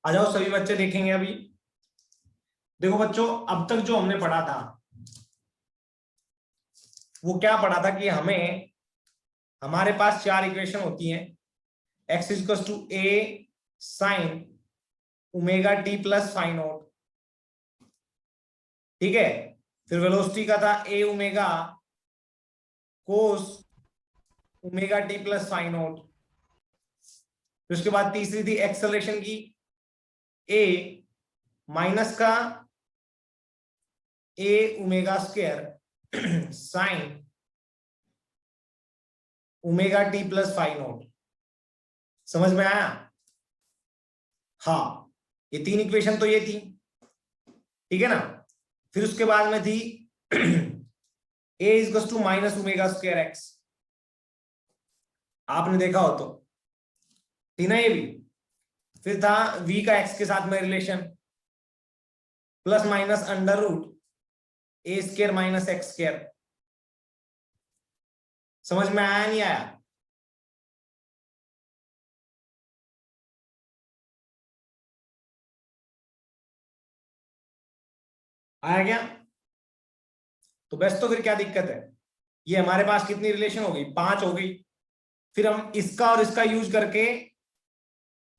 आ जाओ सभी बच्चे देखेंगे अभी। देखो बच्चों, अब तक जो हमने पढ़ा था वो क्या पढ़ा था कि हमारे पास चार इक्वेशन होती हैं। X equal to a sine omega t plus phi naught, ठीक है। फिर वेलोसिटी का था a omega cos omega t plus phi naught. फिर उसके बाद तीसरी थी एक्सेलरेशन की, ए माइनस का a omega square sine omega t plus phi naught. समझ में आया? हाँ, ये तीन इक्वेशन तो ये थी, ठीक है ना। फिर उसके बाद में थी a is to minus omega square x, आपने देखा हो तो, थी ना ये भी। फिर था v का x के साथ में relation plus minus under root a square minus x square. समझ में आया नहीं आया? आया क्या? तो बस, तो फिर क्या दिक्कत है? ये हमारे पास कितनी रिलेशन हो गई? 5 हो गई। फिर हम इसका और इसका यूज करके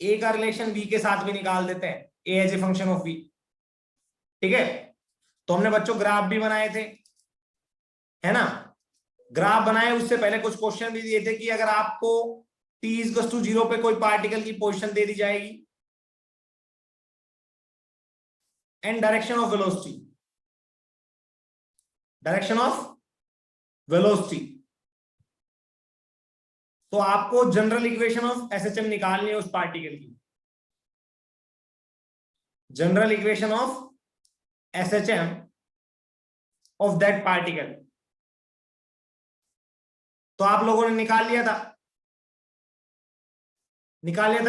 ए का रिलेशन v के साथ भी निकाल देते हैं, a as a function of v, ठीक है। तो हमने बच्चों ग्राफ भी बनाए थे, है ना। ग्राफ बनाए, उससे पहले कुछ क्वेश्चन भी दिए थे कि अगर आपको t इक्वल टू 0 पे कोई पार्टिकल की पोजीशन दे दी जाएगी एंड डायरेक्शन ऑफ वेलोसिटी, तो आपको जनरल इक्वेशन ऑफ एसएचएम निकालनी है उस पार्टिकल की। General equation of SHM of that particle, तो आप लोगों ने निकाल लिया था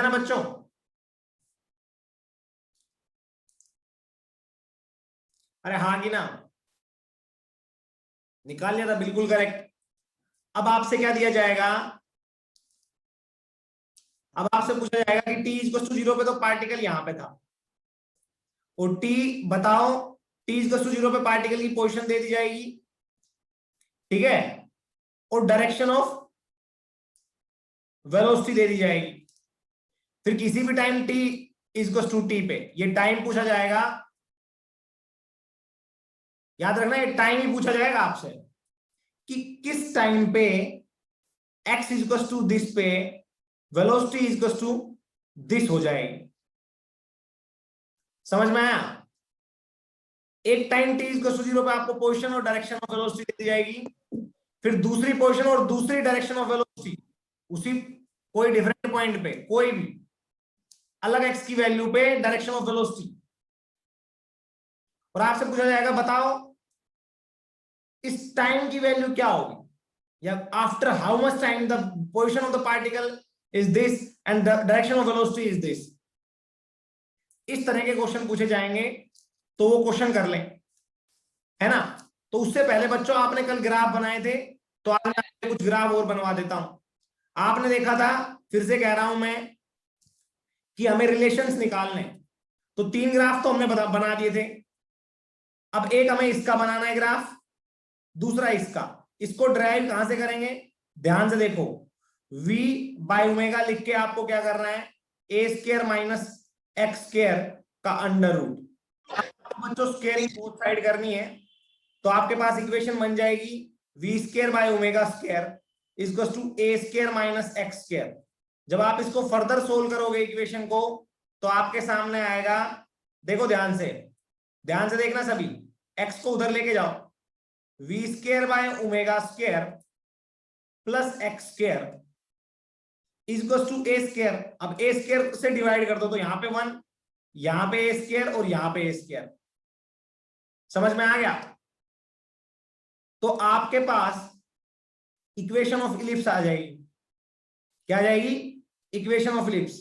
ना बच्चों? अरे हाँ कि ना? निकाल लिया था, बिल्कुल करेक्ट। अब आपसे क्या दिया जाएगा? अब आपसे पूछा जाएगा कि t इक्वल टू 0 पे तो पार्टिकल यहां पे था, और t बताओ, t इक्वल टू 0 पे पार्टिकल की पोजीशन दे दी जाएगी, ठीक है, और डायरेक्शन ऑफ वेलोसिटी दे दी जाएगी। फिर किसी भी time t equal to t पे ये टाइम पूछा जाएगा। याद रखना, ये टाइम ही पूछा जाएगा आपसे कि किस टाइम पे x इक्वल टू दिस पे वेलोसिटी इक्वल टू दिस हो जाएगी। समझ में आया? एक टाइम t इक्वल टू 0 पे आपको पोजीशन और डायरेक्शन ऑफ वेलोसिटी दे दी जाएगी, फिर दूसरी पोजीशन और दूसरी डायरेक्शन ऑफ वेलोसिटी उसी कोई डिफरेंट पॉइंट पे, कोई भी अलग x की वैल्यू पे डायरेक्शन ऑफ वेलोसिटी, और आपसे पूछा जाएगा बताओ इस टाइम की वैल्यू क्या होगी, या after how much time the position of the particle is this and the direction of velocity is this. इस तरह के क्वेश्चन पूछे जाएंगे, तो वो क्वेश्चन कर लें, है ना। तो उससे पहले बच्चों, आपने कल ग्राफ बनाए थे, तो आज मैं कुछ ग्राफ और बनवा देता हूं। आपने देखा था, फिर से कह रहा हूं मैं, कि हमें रिलेशंस निकालने, तो 3 ग्राफ तो हमने बना दिए थे। अब एक हमें इसका बनाना है ग्राफ, दूसरा इसका। इसको ड्राइव कहां से करेंगे? ध्यान से देखो, v बाय ओमेगा लिख के आपको क्या करना है? A square minus x square का अंडर रूट। बच्चों स्क्वायरिंग बोथ साइड करनी है, तो आपके पास इक्वेशन बन जाएगी v square by omega square equal to a square minus x square. जब आप इसको फर्दर सोल्व करोगे इक्वेशन को, तो आपके सामने आएगा, देखो ध्यान से देखना सभी, x को उधर लेके जाओ, v square by omega square plus x square equal to a square. अब ए स्क्वायर से डिवाइड कर दो, तो यहां पे 1, यहां पे ए स्क्वायर और यहां पे ए स्क्वायर। समझ में आ गया? तो आपके पास इक्वेशन ऑफ इलिप्स आ जाएगी। क्या आ जाएगी? Equation of ellipse,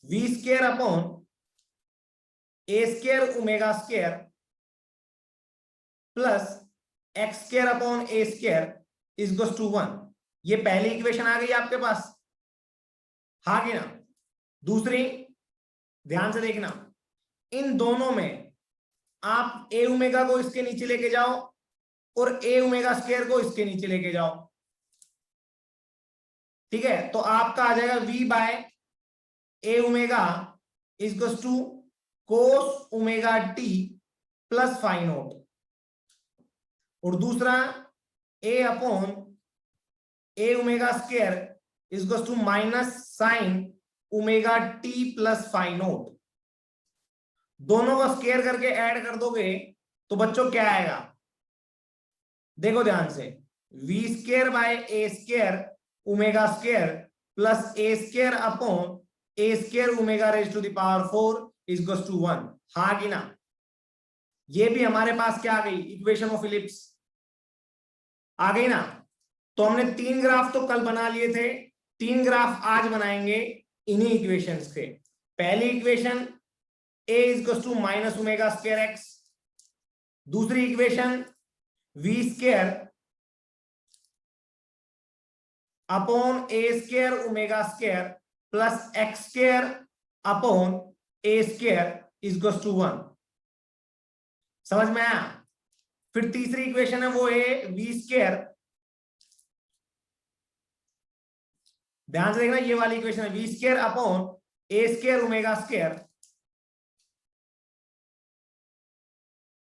v square upon a square omega square plus x square upon a square equal to 1। ये पहली इक्वेशन आ गई आपके पास, हाँ कि ना? दूसरी, ध्यान से देखना, इन दोनों में आप ए ओमेगा को इसके नीचे लेके जाओ और ए ओमेगा स्क्वायर को इसके नीचे लेके जाओ, ठीक है। तो आपका आ जाएगा v by a omega equals to cos omega t plus phi naught, और दूसरा a upon a omega square equals to minus sine omega t plus phi naught. दोनों का स्क्वायर करके ऐड कर दोगे तो बच्चों क्या आएगा, देखो ध्यान से, v square by a square omega square plus a square upon a square omega raise to the power 4 equals to 1। हाँ कि ना, ये भी हमारे पास क्या आ गई, इक्वेशन ऑफ इलिप्स आ गई ना। तो हमने 3 ग्राफ तो कल बना लिए थे, 3 ग्राफ आज बनाएंगे इन्हीं इक्वेशंस के। पहली equation a equals to minus omega square x, दूसरी equation v square upon a square omega square plus x square upon a square equals to 1। समझ में आया। फिर तीसरी इक्वेशन है वो है वी स्क्वायर, ध्यान से देखना, ये वाली इक्वेशन है v square upon a square omega square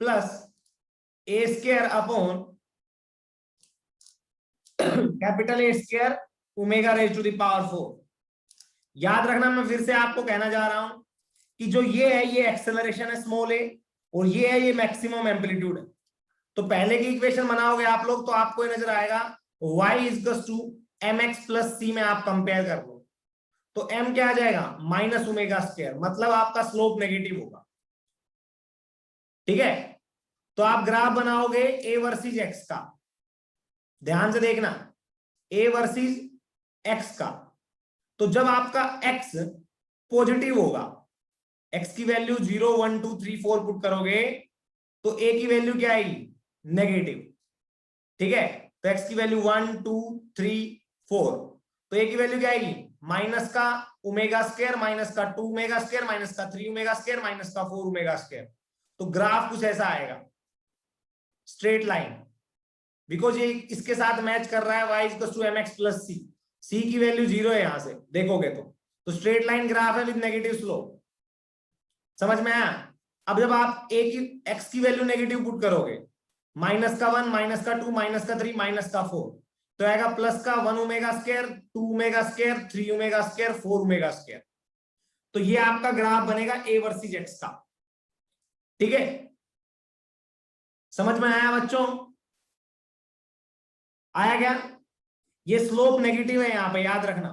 plus a square upon capital A square omega raise to the power 4। याद रखना, मैं फिर से आपको कहना जा रहा हूं कि जो ये है ये एक्सेलरेशन है स्मॉल ए, और ये है ये मैक्सिमम एम्पलीट्यूड है। तो पहले की इक्वेशन बनाओगे आप लोग तो आपको ये नजर आएगा y equals to m x plus c में आप कंपेयर कर लो तो m क्या आ जाएगा, माइनस ओमेगा स्क्वायर, मतलब आपका स्लोप नेगेटिव होगा, ठीक है। तो आप ग्राफ बनाओगे a वर्सेस x का, ध्यान से देखना, a वर्सेस x का। तो जब आपका x पॉजिटिव होगा, x की वैल्यू 0 1 2 3 4 पुट करोगे तो a की वैल्यू क्या आएगी, नेगेटिव, ठीक है। तो x की वैल्यू 1 2 3 4, तो a की वैल्यू क्या आएगी, माइनस का ओमेगा स्क्वायर माइनस का 2 ओमेगा स्क्वायर माइनस का 3 ओमेगा स्क्वायर माइनस का 4 ओमेगा स्क्वायर। तो ग्राफ कुछ ऐसा आएगा, स्ट्रेट लाइन, बिकॉज ये इसके साथ मैच कर रहा है y equals to mx plus c, c की वैल्यू 0 है, यहां से देखोगे तो स्ट्रेट लाइन ग्राफ है विद नेगेटिव स्लोप। समझ में आया। अब जब आप a की x की वैल्यू नेगेटिव पुट करोगे, माइनस का 1 माइनस का 2 माइनस का 3 माइनस का 4, तो आएगा प्लस का 1 omega square 2 omega square 3 omega square 4 omega square. तो ये आपका ग्राफ बनेगा a वर्सेस x का, ठीक है। समझ में आया बच्चों, आया क्या। ये स्लोप नेगेटिव है, यहां पे याद रखना,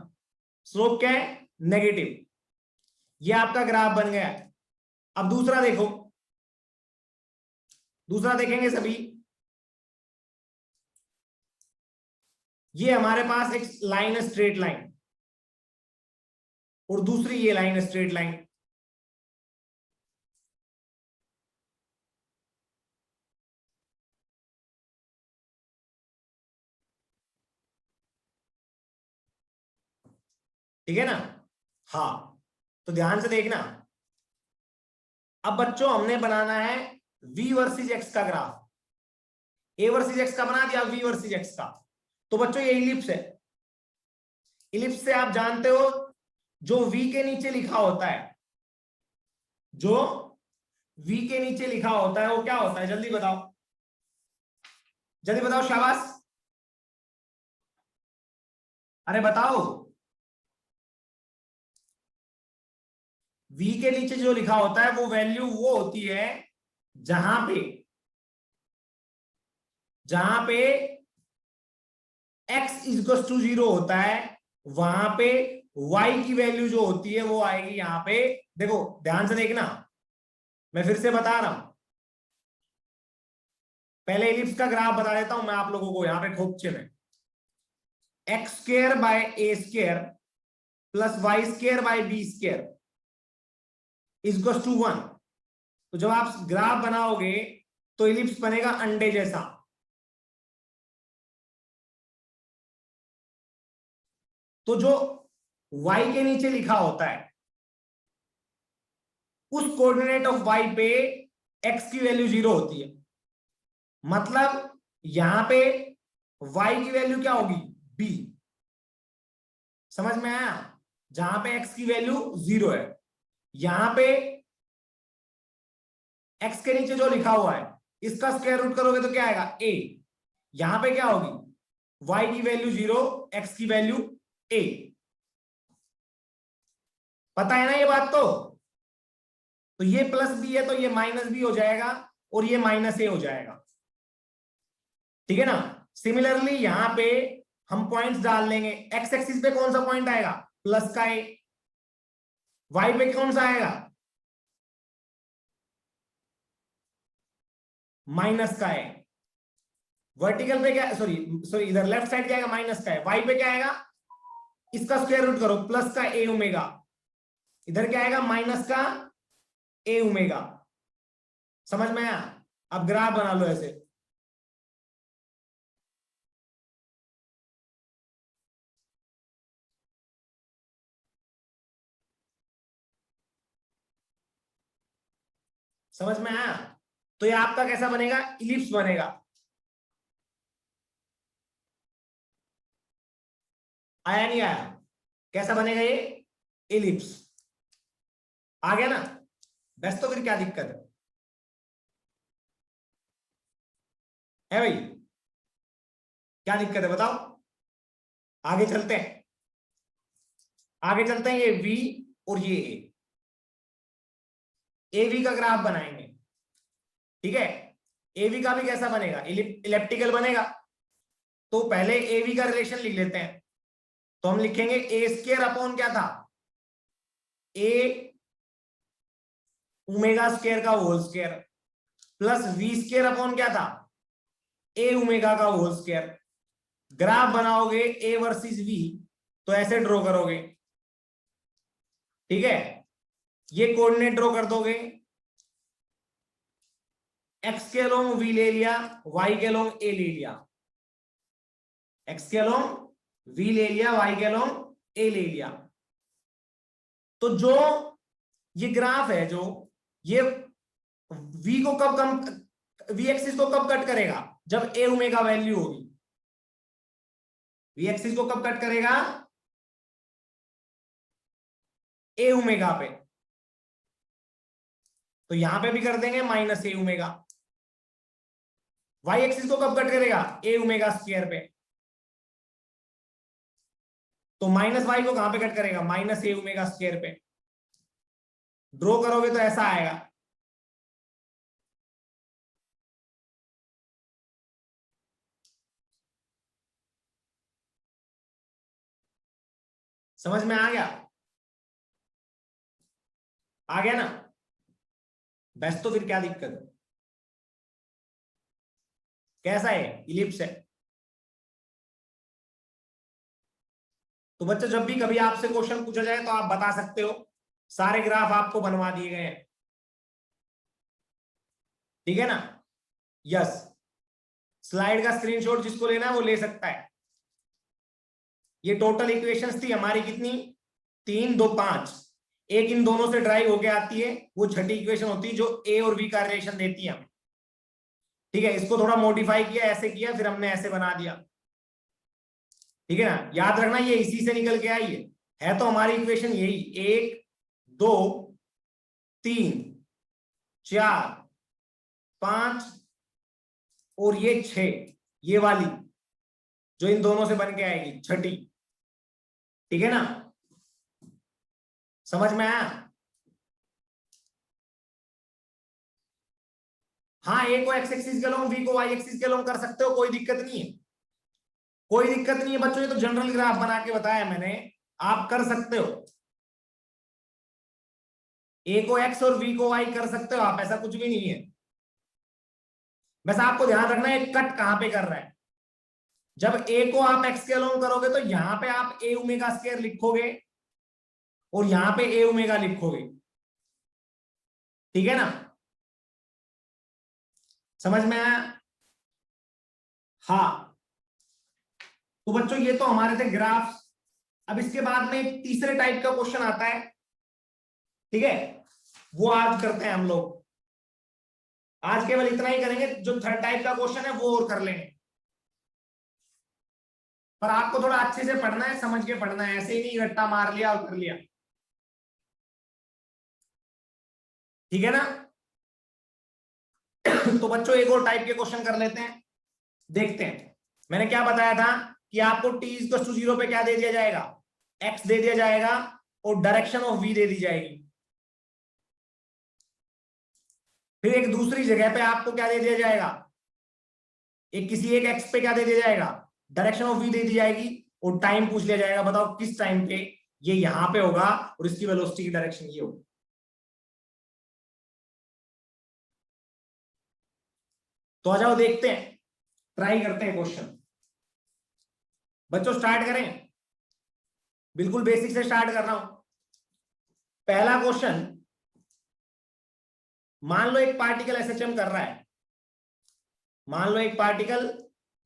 स्लोप क्या है, नेगेटिव। ये आपका ग्राफ बन गया। अब दूसरा देखो, दूसरा देखेंगे सभी। ये हमारे पास एक लाइन है स्ट्रेट लाइन, और दूसरी ये लाइन है स्ट्रेट लाइन। ठीक है ना। हाँ, तो ध्यान से देखना। अब बच्चों हमने बनाना है v वर्सेस x का ग्राफ। a वर्सेस x का बना दिया, v वर्सेस x का। तो बच्चों ये इलिप्स है, इलिप्स से आप जानते हो जो v के नीचे लिखा होता है, जो v के नीचे लिखा होता है वो क्या होता है, जल्दी बताओ, जल्दी बताओ, शाबाश, अरे बताओ। v के नीचे जो लिखा होता है वो वैल्यू वो होती है जहां पे x इक्वल टू 0 होता है, वहां पे y की वैल्यू जो होती है वो आएगी यहां पे। देखो ध्यान से देखना, मैं फिर से बता रहा हूं, पहले इलिप्स का ग्राफ बता देता हूं मैं आप लोगों को, यहां पे खोपचे में x square by a square plus y square by b square equal to 1। तो जब आप ग्राफ बनाओगे तो इलिप्स बनेगा अंडे जैसा। तो जो y के नीचे लिखा होता है उस कोऑर्डिनेट ऑफ वाई पे एक्स की वैल्यू 0 होती है। मतलब यहां पे वाई की वैल्यू क्या होगी, बी। समझ में आया? जहां पे एक्स की वैल्यू 0 है, यहां पे एक्स के नीचे जो लिखा हुआ है इसका स्क्वायर रूट करोगे तो क्या आएगा, ए। यहां पे क्या होगी, y की वैल्यू 0, x की वैल्यू a। पता है ना ये बात? तो ये प्लस बी है तो ये माइनस बी हो जाएगा और ये माइनस ए हो जाएगा। ठीक है ना? सिमिलरली यहां पे हम पॉइंट्स डाल लेंगे। एक्स एक्सिस पे कौन सा पॉइंट आएगा, प्लस का ए। वाई पे कौन सा आएगा, माइनस का ए। वर्टिकल पे क्या, सॉरी सॉरी, इधर लेफ्ट साइड क्या आएगा, माइनस का है। वाई पे क्या आएगा, इसका स्क्वायर रूट करो, प्लस का ए ओमेगा। इधर क्या आएगा, माइनस का ए ओमेगा। समझ में आया? अब ग्राफ बना लो ऐसे। समझ में आया? तो ये आपका कैसा बनेगा, इलिप्स बनेगा। आया नहीं आया? कैसा बनेगा ये, इलिप्स। आ गया ना? बस तो फिर क्या दिक्कत है भाई? क्या दिक्कत है बताओ? आगे चलते हैं, आगे चलते हैं। ये V और ये ए वी का ग्राफ बनाएंगे। ठीक है? एवी का भी कैसा बनेगा, इलेप्टिकल बनेगा। तो पहले एवी का रिलेशन लिख लेते हैं। तो हम लिखेंगे ए स्क्वायर अपॉन क्या था, ए ओमेगा स्क्वायर का whole square, plus v square upon क्या था, ए ओमेगा का होल स्क्वायर। ग्राफ बनाओगे ए वर्सेस वी तो ऐसे ड्रॉ करोगे। ठीक है? ये कोऑर्डिनेट ड्रॉ कर दोगे, एक्स के अलोंग वी ले लिया, वाई के अलोंग ए ले लिया। एक्स के अलोंग वी ले लिया, वाई के अलोंग ए ले लिया। तो जो ये ग्राफ है, जो ये वी को कब कम, वी एक्सिस को कब कट करेगा, जब ए ओमेगा वैल्यू होगी। वी एक्सिस को कब कट करेगा, ए ओमेगा पे। तो यहां पे भी कर देंगे माइनस ए ओमेगा। वाई एक्सिस को कब कट करेगा, ए ओमेगा स्क्वायर पे। तो माइनस वाई को कहां पे कट करेगा, माइनस ए ओमेगा स्क्वायर पे। ड्रॉ करोगे तो ऐसा आएगा। समझ में आ गया? आ गया ना? बस तो फिर क्या दिक्कत है? कैसा है, इलिप्स है। तो बच्चों जब भी कभी आपसे क्वेश्चन पूछा जाए तो आप बता सकते हो। सारे ग्राफ आपको बनवा दिए गए हैं। ठीक है ना? यस। स्लाइड का स्क्रीनशॉट जिसको लेना है वो ले सकता है। ये टोटल इक्वेशंस थी हमारी कितनी, 3 2 5। एक इन दोनों से ड्राइव होके आती है, वो छठी इक्वेशन होती है जो ए और बी का रिलेशन देती है हमें। ठीक है? इसको थोड़ा मॉडिफाई किया, ऐसे किया, फिर हमने ऐसे बना दिया। ठीक है ना? याद रखना ये इसी से निकल के आई है तो हमारी इक्वेशन यही 1 2 3 4 5 और ये 6, ये वाली जो इन दोनों से बन के आएगी छठी। ठीक है ना? समझ में आया? हाँ, ए को एक्स एक्सिस के लोग, वी को वाई एक्सिस के लोग कर सकते हो, कोई दिक्कत नहीं है। कोई दिक्कत नहीं है बच्चों, ये तो जनरल ग्राफ बना के बताया मैंने, आप कर सकते हो। ए को एक्स और वी को वाई कर सकते हो आप, ऐसा कुछ भी नहीं है। बस आपको ध्यान रखना है कट कहां पे कर रहा है। जब ए को आप एक्स के अलोंग करोगे तो यहां पे आप ए ओमेगा स्क्वायर लिखोगे और यहां पे ए ओमेगा लिखोगे। ठीक है ना? समझ में आया? हाँ। तो बच्चों ये तो हमारे थे ग्राफ्स। अब इसके बाद में एक तीसरे टाइप का क्वेश्चन आता है। ठीक है? वो आज करते हैं हम लोग। आज केवल इतना ही करेंगे, जो थर्ड टाइप का क्वेश्चन है वो और कर लेंगे। पर आपको थोड़ा अच्छे से पढ़ना है, समझ के पढ़ना है, ऐसे ही नहीं रट्टा मार लिया और कर लिया। ठीक है ना? तो बच्चों एक और टाइप के क्वेश्चन कर लेते हैं, देखते हैं। मैंने क्या बताया था कि आपको t इक्वल टू 0 पे क्या दे दिया जाएगा, x दे दिया जाएगा और डायरेक्शन ऑफ v दे दी जाएगी। फिर एक दूसरी जगह पे आपको क्या दे दिया जाएगा, एक किसी एक x पे क्या दे दिया जाएगा, डायरेक्शन ऑफ v दे दी जाएगी और टाइम पूछ लिया जाएगा, बताओ किस टाइम पे ये यहां पे होगा और इसकी वेलोसिटी की डायरेक्शन ये होगी। तो आ जाओ देखते हैं, ट्राई करते हैं क्वेश्चन। बच्चों स्टार्ट करें, बिल्कुल बेसिक से स्टार्ट कर रहा हूं। पहला क्वेश्चन, मान लो एक पार्टिकल एसएचएम कर रहा है, मान लो एक पार्टिकल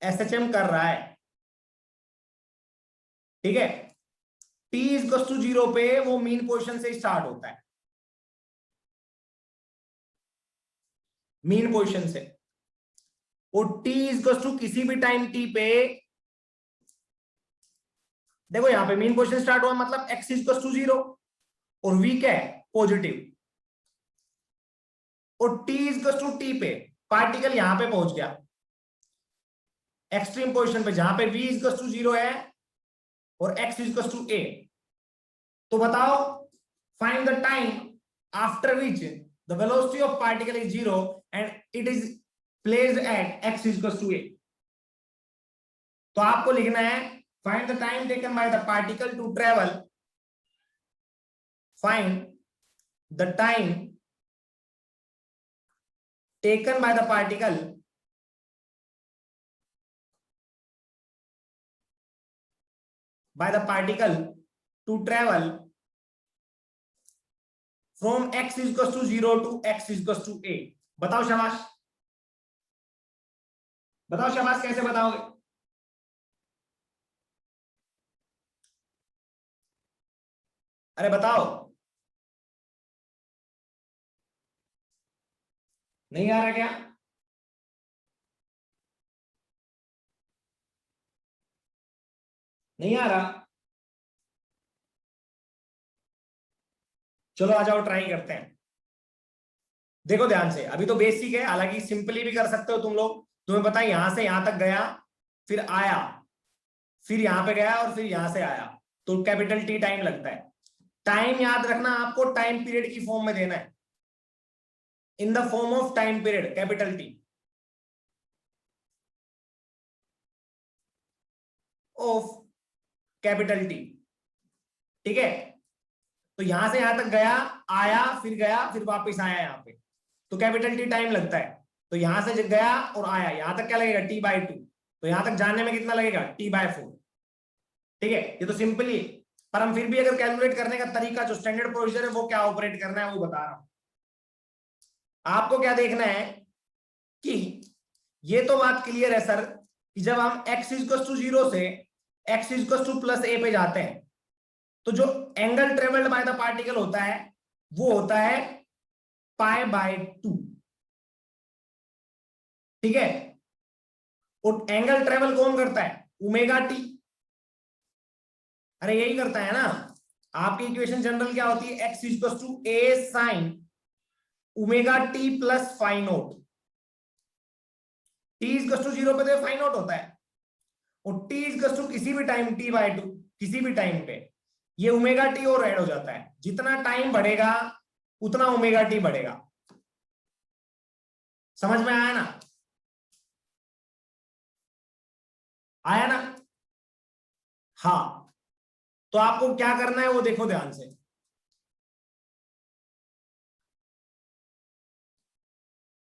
एसएचएम कर रहा है, ठीक है। t इक्वल टू 0 पे वो मीन पोजीशन से स्टार्ट होता है, मीन पोजीशन से, और t इक्वल टू किसी भी टाइम t पे, देखो यहां पे मीन पोजीशन स्टार्ट हुआ मतलब x इक्वल टू 0 और v क्या है, पॉजिटिव, और t इक्वल टू t पे पार्टिकल यहां पे पहुंच गया एक्सट्रीम पोजीशन पे, जहां पे v इक्वल टू 0 है और x इक्वल टू a। तो बताओ, find the time after which the velocity of particle is 0 and it is placed at x equal to a। तो आपको लिखना है, find the time taken by the particle to travel, find the time taken by the particle to travel from x equals to 0 to x equals to a। बताओ शाबाश, बताओ शाबाश, कैसे बताओगे? अरे बताओ, नहीं आ रहा क्या? नहीं आ रहा? चलो आ जाओ, ट्राई करते हैं। देखो ध्यान से, अभी तो बेसिक है, हालांकि सिंपली भी कर सकते हो तुम लोग। तुम्हें पता है यहां से यहां तक गया, फिर आया, फिर यहां पे गया और फिर यहां से आया, तो कैपिटल टी टाइम लगता है। टाइम याद रखना, आपको टाइम पीरियड की फॉर्म में देना है, in the form of time period, capital T of capital T. ठीक है, तो यहां से यहां तक गया, आया, फिर गया, फिर वापस आया यहाँ पे, तो कैपिटल टी टाइम लगता है। तो यहां से गया और आया, यहां तक क्या लगेगा, t/2। तो यहां तक जाने में कितना लगेगा, t/4। ठीक है, ये तो सिंपल ही, पर हम फिर भी अगर कैलकुलेट करने का तरीका, जो स्टैंडर्ड प्रोसीजर है, वो क्या ऑपरेट करना है वो बता रहा हूं। आपको क्या देखना है कि ये तो बात क्लियर है सर, कि जब हम x इक्वल टू 0 से x equal two plus a पे जाते हैं, तो जो angle travelled by the particle होता है वो होता है π/2। ठीक है, और एंगल ट्रेवल कौन करता है, ओमेगा टी। अरे यही करता है ना, आपकी इक्वेशन जनरल क्या होती है, x equal to a sine omega t plus phi naught. t equal to 0 पे तो फाइ नोट होता है, और t इक्वल टू किसी भी टाइम t/2, किसी भी टाइम पे ये ओमेगा टी और ऐड हो जाता है। जितना टाइम बढ़ेगा उतना ओमेगा टी बढ़ेगा। समझ में आया ना, आया ना? हाँ, तो आपको क्या करना है वो देखो ध्यान से।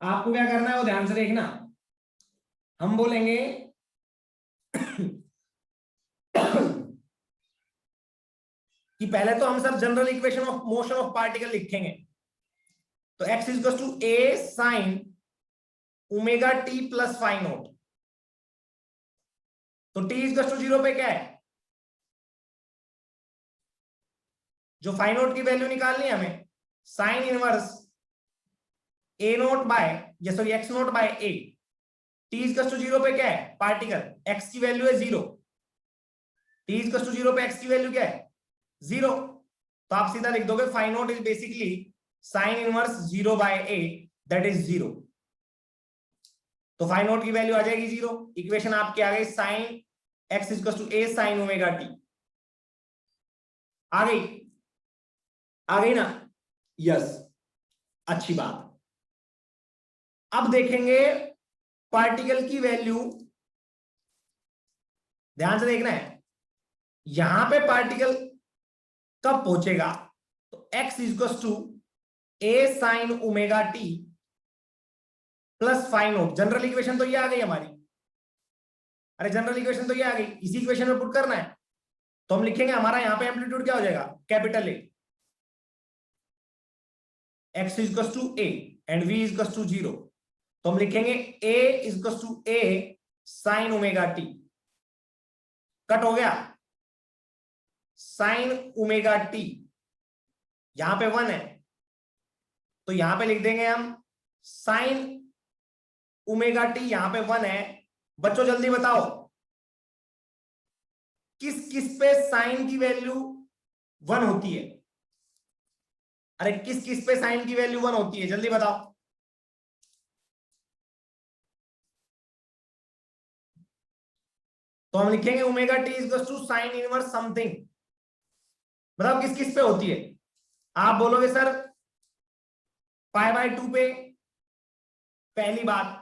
आपको क्या करना है वो ध्यान से देखना। हम बोलेंगे कि पहले तो हम सब general equation of motion of particle लिखेंगे। तो x equal to a sine omega t plus phi naught. तो t इक्वल टू 0 पे क्या है, जो फाइ नोट की वैल्यू निकालनी है हमें, sine inverse a naught by sorry x naught by a, t is to zero पे क्या है पार्टिकल, एक्स की वैल्यू है 0, टी इज टू जीरो पे एक्स की वैल्यू क्या है 0, तो आप सीधा लिख दोगे phi naught is basically sine inverse 0 by a that is 0, तो फाइ नोट की वैल्यू आ जाएगी 0। इक्वेशन आपकी आ गई sine x is to a sine omega t, आ गई ना, यस, अच्छी बात। अब देखेंगे पार्टिकल की वैल्यू, ध्यान से देखना है, यहां पे पार्टिकल कब पहुंचेगा, तो x is to a sine omega t plus phi naught, general equation तो ये आ गई हमारी, अरे जनरल इक्वेशन तो ये आ गई, इसी इक्वेशन में पुट करना है, तो हम लिखेंगे हमारा यहां पे एम्पलीट्यूड क्या हो जाएगा capital A, x is to a and v is to 0, तो हम लिखेंगे a is to a sine omega t, cut हो गया साइन ओमेगा टी, यहां पे 1 है तो यहां पे लिख देंगे हम साइन ओमेगा टी, यहां पे 1 है। बच्चों जल्दी बताओ किस किस पे साइन की वैल्यू 1 होती है, अरे किस किस पे साइन की वैल्यू 1 होती है, जल्दी बताओ। तो हम लिखेंगे omega t is to sine inverse something, बताओ किस किस पे होती है, आप बोलोगे सर पाई बाय 2 पे, पहली बात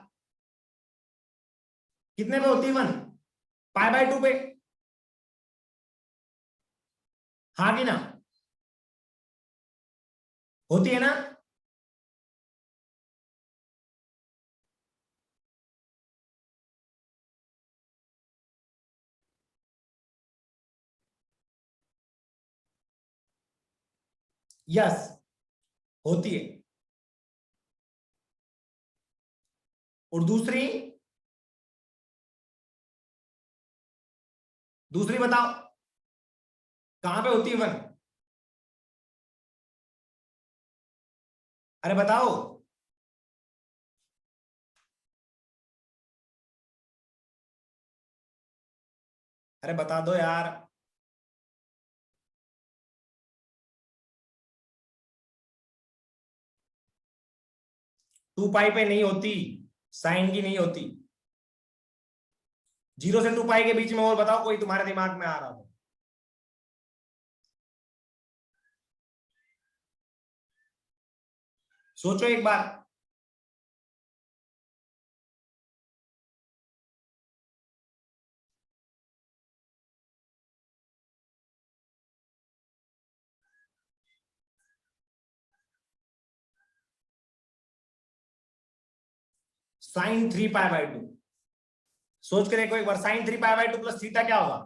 कितने पे होती है 1, पाई बाय 2 पे, हाँ कि ना, होती है ना, यस होती है। और दूसरी, दूसरी बताओ कहां पे होती है 1, अरे बताओ, अरे बता दो यार, 2 पाई पे नहीं होती, साइन की नहीं होती, 0 से 2 पाई के बीच में और बताओ कोई तुम्हारे दिमाग में आ रहा हो, सोचो एक बार। साइन 3 पाई बाय 2, सोच के देखो एक बार, sine 3 pi by 2 plus theta क्या होगा,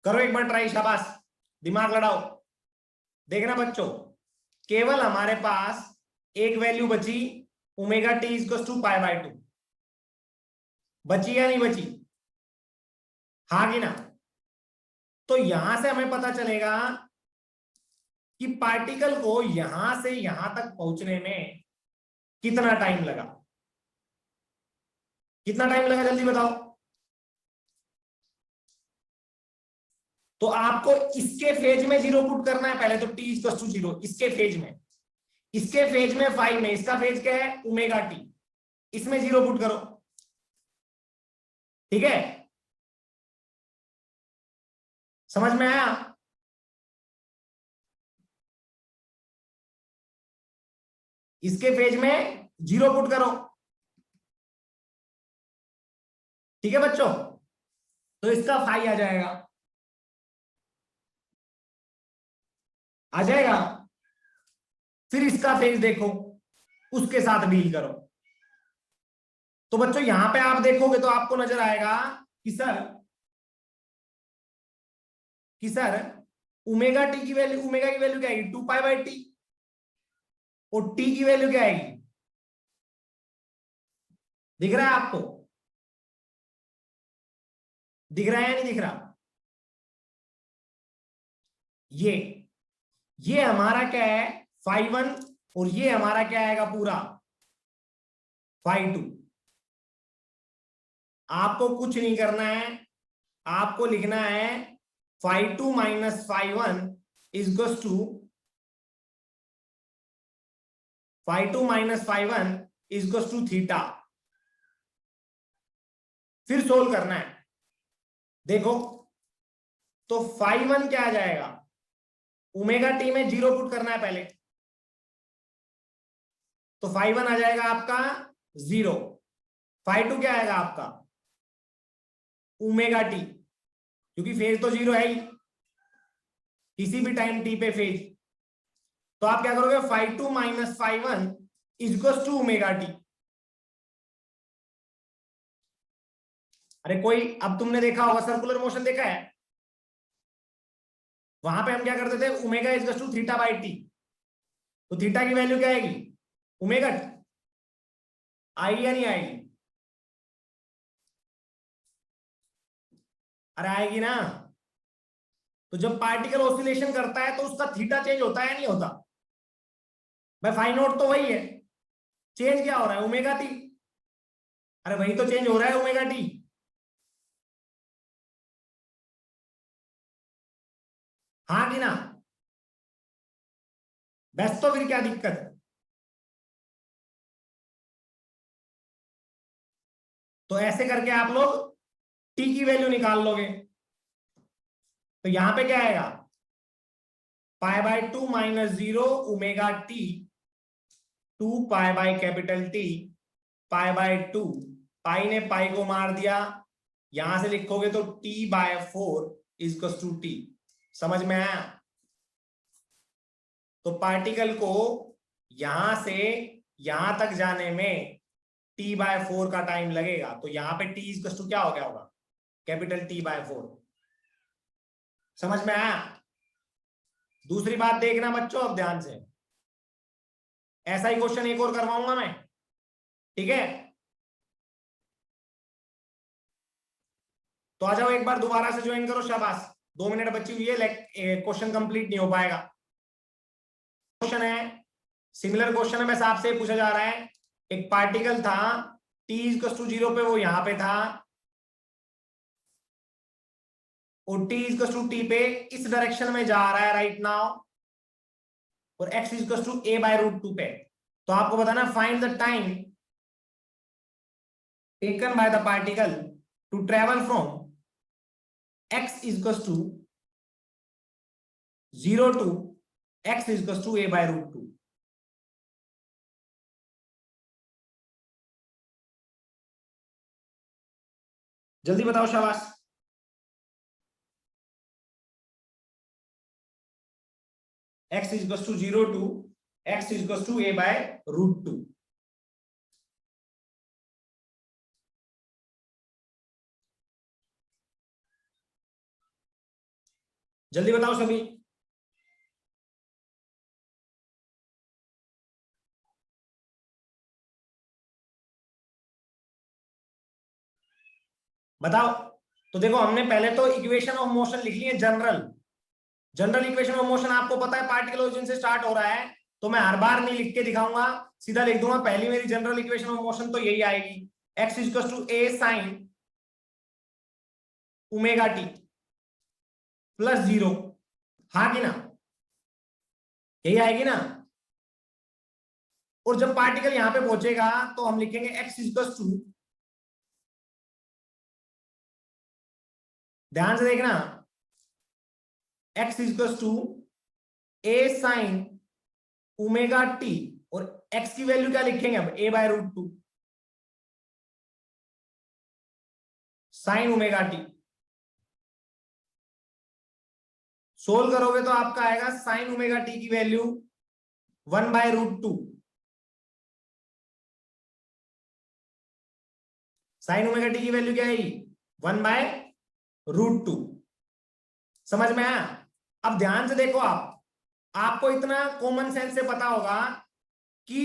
करो एक बार ट्राई, शाबाश, दिमाग लड़ाओ। देखना बच्चों, केवल हमारे पास एक वैल्यू बची, omega t is to pi by 2, बची या नहीं बची, हाँ कि ना, तो यहां से हमें पता चलेगा कि पार्टिकल को यहां से यहां तक पहुंचने में कितना टाइम लगा, कितना टाइम लगा जल्दी बताओ। तो आपको इसके फेज में 0 पुट करना है पहले, तो टी इज टू 0 इसके फेज में, इसके फेज में फाइव में, इसका फेज क्या है ओमेगा टी, इसमें 0 पुट करो, ठीक है, समझ में आया, इसके फेज में 0 पुट करो, ठीक है बच्चों, तो इसका फाई आ जाएगा, आ जाएगा, फिर इसका फेज देखो, उसके साथ डील करो, तो बच्चों यहां पे आप देखोगे तो आपको नजर आएगा कि सर ओमेगा टी की वैल्यू, ओमेगा की वैल्यू क्या आएगी 2 पाई बाय टी, और टी की वैल्यू क्या आएगी, दिख रहा है आपको, दिख रहा है या नहीं दिख रहा? ये हमारा क्या है phi1 और ये हमारा क्या आएगा पूरा phi2। आपको कुछ नहीं करना है, आपको लिखना है phi2 minus phi1 equals to phi2 minus phi1 equals to theta. फिर सोल्व करना है। देखो तो phi1 क्या आ जाएगा, ओमेगा टी में 0 पुट करना है पहले, तो phi1 आ जाएगा आपका 0। phi2 क्या आएगा आपका ओमेगा टी, क्योंकि फेज तो 0 है ही किसी भी टाइम टी पे फेज। तो आप क्या करोगे phi2 minus phi1 equals to omega t. अरे कोई, अब तुमने देखा होगा सर्कुलर मोशन देखा है, वहां पे हम क्या करते थे omega equals to theta by t. तो थीटा की वैल्यू क्या आएगी ओमेगा टी, आएगी या नहीं आएगी? अरे आएगी ना। तो जब पार्टिकल ऑसिलेशन करता है तो उसका थीटा चेंज होता है या नहीं होता? भाई फाई नोट तो वही है, चेंज क्या हो रहा है ओमेगा टी। अरे वही तो चेंज हो रहा है ओमेगा टी। हाँ कि ना? बस तो फिर क्या दिक्कत है? तो ऐसे करके आप लोग टी की वैल्यू निकाल लोगे। तो यहां पे क्या आएगा pi by 2 minus 0 omega t 2 pi by capital T pi by 2। Pi ने पाई को मार दिया, यहां से लिखोगे तो t by 4 equal to t. समझ में आया? तो पार्टिकल को यहां से यहां तक जाने में टी बाय 4 का टाइम लगेगा, तो यहां पे टी इक्वल टू क्या हो गया होगा कैपिटल टी बाय 4। समझ में आया? दूसरी बात देखना बच्चों अब ध्यान से, ऐसा ही क्वेश्चन एक और करवाऊंगा मैं, ठीक है? तो आ जाओ एक बार दोबारा से ज्वाइन करो, शाबाश। 2 मिनट बची हुई है, क्वेश्चन कंप्लीट नहीं हो पाएगा। क्वेश्चन है, सिमिलर क्वेश्चन है, बस आपसे पूछा जा रहा है एक पार्टिकल था t इक्वल टू 0 पे, वो यहां पे था, और t इक्वल टू टी पे इस डायरेक्शन में जा रहा है राइट नाउ, और x equal to a by root 2 पे। तो आपको बताना find the time taken by the particle to travel from x equal to 0 to x equal to a by root 2। जल्दी बताओ शाबाश। x equal to 0 to x equal to a by root 2। जल्दी बताओ सभी। बताओ। तो देखो हमने पहले तो इक्वेशन ऑफ मोशन लिख ली है general. General equation of motion आपको पता है पार्टिकल ओरिजिन से स्टार्ट हो रहा है, तो मैं हर बार नहीं लिख के दिखाऊंगा, सीधा लिख दूंगा। पहली मेरी जनरल इक्वेशन ऑफ मोशन तो यही आएगी, x equal to a sine omega t plus 0। हाँ कि ना? यही आएगी ना? और जब पार्टिकल यहां पे पहुंचेगा तो हम लिखेंगे x इक्वल टू, ध्यान से देखना, x equal to a sine omega t, और x की वैल्यू क्या लिखेंगे अब a by root 2 sine omega t. Solve करोगे तो आपका आएगा साइन ओमेगा टी की value 1 by root 2। Sine omega t की वैल्यू क्या आएगी 1 बाय रूट 2। समझ में आया? अब ध्यान से देखो, आपको इतना कॉमन सेंस से पता होगा कि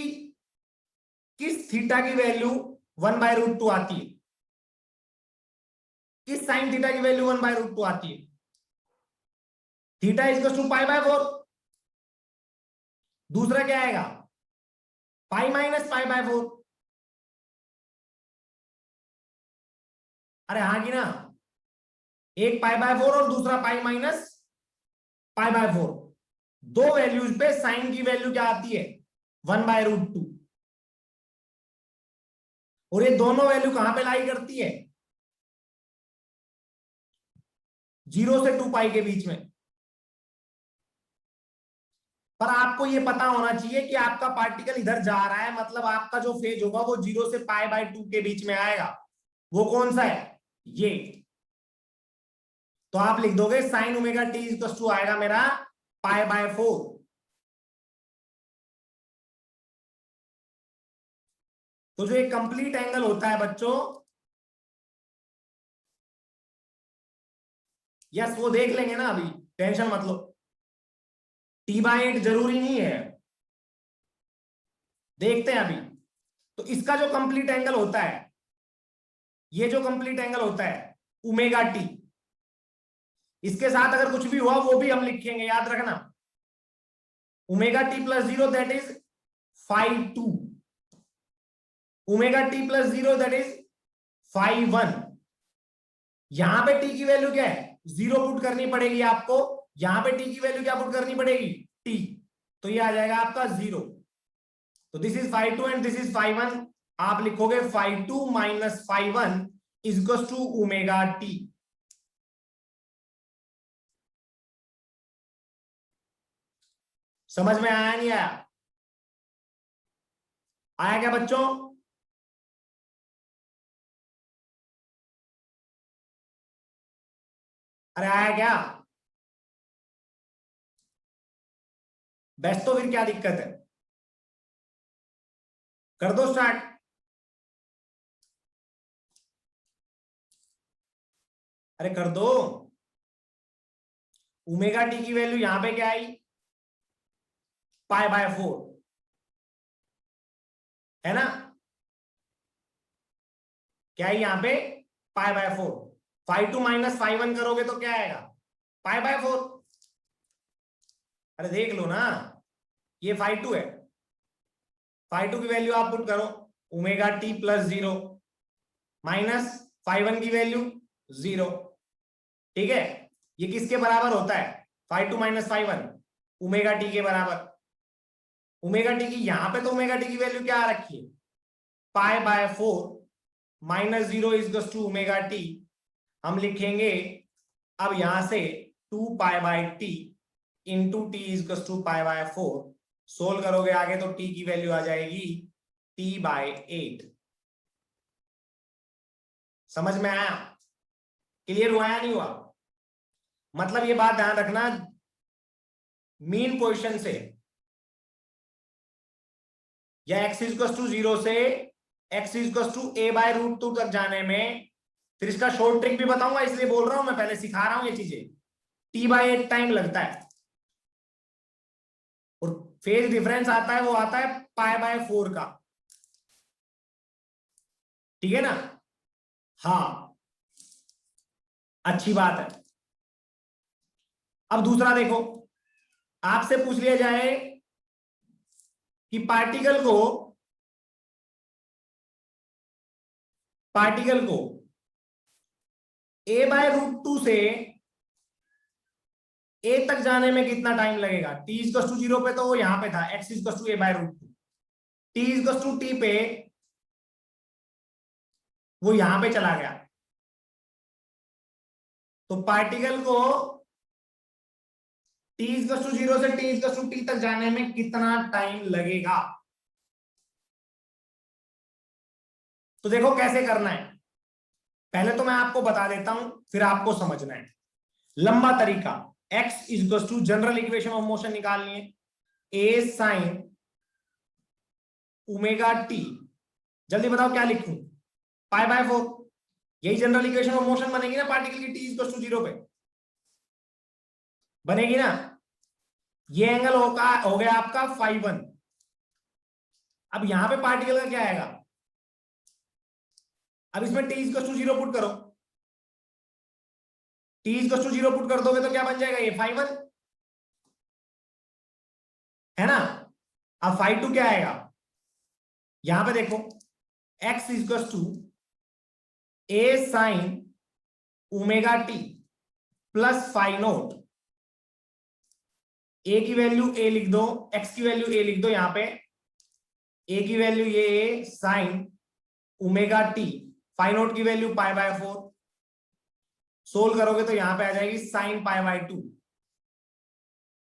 किस थीटा की वैल्यू 1 बाय रूट 2 आती है। इस साइन थीटा की वैल्यू 1/√2 आती है। Theta is to pi by 4। दूसरा क्या आएगा, पाई माइनस पाई बाय 4। अरे हाँ की ना, एक पाई बाय 4 और दूसरा पाई माइनस पाई बाय 4। दो वैल्यूज पे साइन की वैल्यू क्या आती है, 1/√2। और ये दोनों वैल्यू कहां पे लाई करती है, 0 से 2 पाई के बीच में। पर आपको ये पता होना चाहिए कि आपका पार्टिकल इधर जा रहा है, मतलब आपका जो फेज होगा वो 0 से पाई बाय 2 के बीच में आएगा। वो कौन सा है, ये। तो आप लिख दोगे sine omega t equal to आएगा मेरा पाई बाय 4। तो जो एक कंप्लीट एंगल होता है बच्चों, यस वो देख लेंगे ना, अभी टेंशन मत लो। T/8 जरूरी नहीं है, देखते हैं अभी। तो इसका जो कंप्लीट एंगल होता है, ये जो कंप्लीट एंगल होता है ओमेगा टी, इसके साथ अगर कुछ भी हुआ वो भी हम लिखेंगे, याद रखना। Omega t plus 0 that is phi 2, omega t plus 0 that is phi 1। यहां पे टी की वैल्यू क्या है, 0 पुट करनी पड़ेगी आपको। यहां पे टी की वैल्यू क्या पुट करनी पड़ेगी, टी। तो ये आ जाएगा आपका 0। तो this is phi 2 and this is phi 1। आप लिखोगे phi 2 minus phi 1 is equal to omega t. समझ में आया नहीं आया, आया क्या बच्चों। अरे आया क्या, बेस्ट। तो फिर क्या दिक्कत है, कर दो स्टार्ट। अरे कर दो। ओमेगा टी की वैल्यू यहां पे क्या आई, पाई बाय 4 है ना। क्या है यहां पे, पाई बाय 4। phi 2 माइनस phi 1 करोगे तो क्या आएगा, पाई बाय 4। अरे देख लो ना, ये phi 2 है। phi 2 की वैल्यू आप पुट करो, omega t plus 0 minus phi 1 की वैल्यू 0। ठीक है, ये किसके बराबर होता है, phi 2 minus phi 1 omega T के बराबर। ओमेगा टी की यहां पे तो ओमेगा टी की वैल्यू क्या आ रखी है, pi by 4 minus 0 is to omega t. हम लिखेंगे अब यहां से 2 pi by t into t is to pi by 4। सोल्व करोगे आगे तो टी की वैल्यू आ जाएगी T/8। समझ में आया, क्लियर हुआ या नहीं हुआ। मतलब ये बात ध्यान रखना, मीन पोजीशन से या x इक्वल टू 0 से x इक्वल टू a/√2 तक जाने में, फिर इसका शॉर्ट ट्रिक भी बताऊंगा, इसलिए बोल रहा हूं मैं, पहले सिखा रहा हूं ये चीजें। T/8 टाइम लगता है और फेज डिफरेंस आता है, वो आता है पाई बाय 4 का। ठीक है ना, हाँ अच्छी बात है। अब दूसरा देखो, आपसे पूछ लिया जाए कि पार्टिकल को a/√2 से a तक जाने में कितना टाइम लगेगा। t इक्वल टू 0 पे तो वो यहां पे था, x equal to a/√2। t equal to t पे वो यहां पे चला गया। तो पार्टिकल को t इक्वल टू 0 से t इक्वल टू t तक जाने में कितना टाइम लगेगा। तो देखो कैसे करना है, पहले तो मैं आपको बता देता हूं, फिर आपको समझना है। लंबा तरीका, x equal to general equation of motion निकालनी है, a साइन ओमेगा टी। जल्दी बताओ क्या लिखूं, पाई बाय 4। यही जनरल इक्वेशन ऑफ मोशन बनेगी ना पार्टिकल की, t इक्वल टू 0 पे बनेगी ना। ये एंगल हो गया आपका phi 1। अब यहां पे पार्टिकल का क्या आएगा, अब इसमें t इक्वल टू 0 पुट करो, टी इज टू 0 पुट कर दोगे तो क्या बन जाएगा, ये phi1 है ना। अब phi2 क्या आएगा, यहां पे देखो x is to a sin omega t plus phi naught, a की वैल्यू a लिख दो, x की वैल्यू a लिख दो, यहां पे a की वैल्यू ये sine omega t, phi naught की वैल्यू π/4, सोल्व करोगे तो यहां पे आ जाएगी sine π/2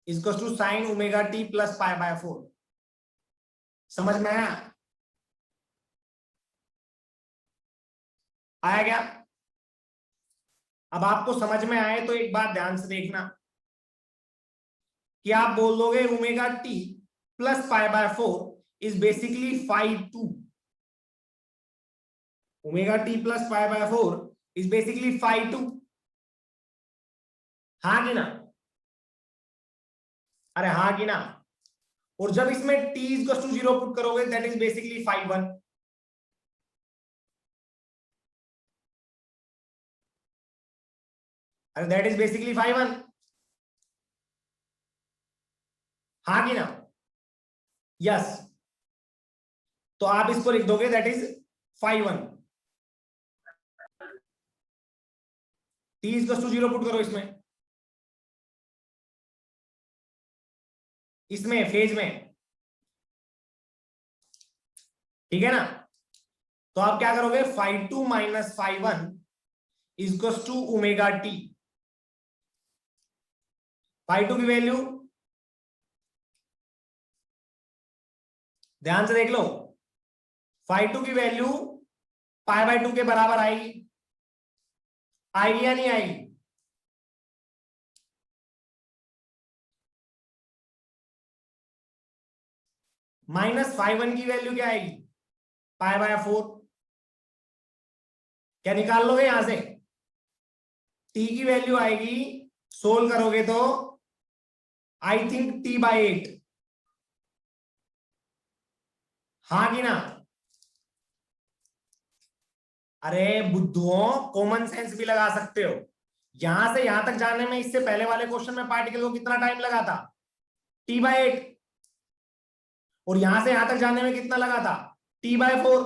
equal to sine omega t plus π/4। समझ में आया, आया क्या। अब आपको समझ में आए तो एक बात ध्यान से देखना कि आप बोल दोगे omega t plus π/4 is basically phi2, omega t plus π/4 is basically phi2, हाँ कि ना, अरे हाँ कि ना। और जब इसमें t इज टू 0 पुट करोगे दैट इज बेसिकली phi1, अरे दैट इज बेसिकली phi1, हाँ कि ना, यस। तो आप इसको लिख दोगे that is phi1, t is to 0 put करो इसमें फेज में, ठीक है ना। तो आप क्या करोगे, phi2 minus phi1 is to omega t, phi2 की वैल्यू ध्यान से देख लो, phi2 की वैल्यू π/2 के बराबर आएगी, आएगी या नहीं आएगी, माइनस phi1 की वैल्यू क्या आएगी, π/4, क्या निकाल लोगे यहां से, t की वैल्यू आएगी, सोल्व करोगे तो आई थिंक t/8, हाँ कि ना। अरे बुद्धुओं, कॉमन सेंस भी लगा सकते हो, यहां से यहां तक जाने में इससे पहले वाले क्वेश्चन में पार्टिकल को कितना टाइम लगा था, t/8, और यहां से यहां तक जाने में कितना लगा था, t/4,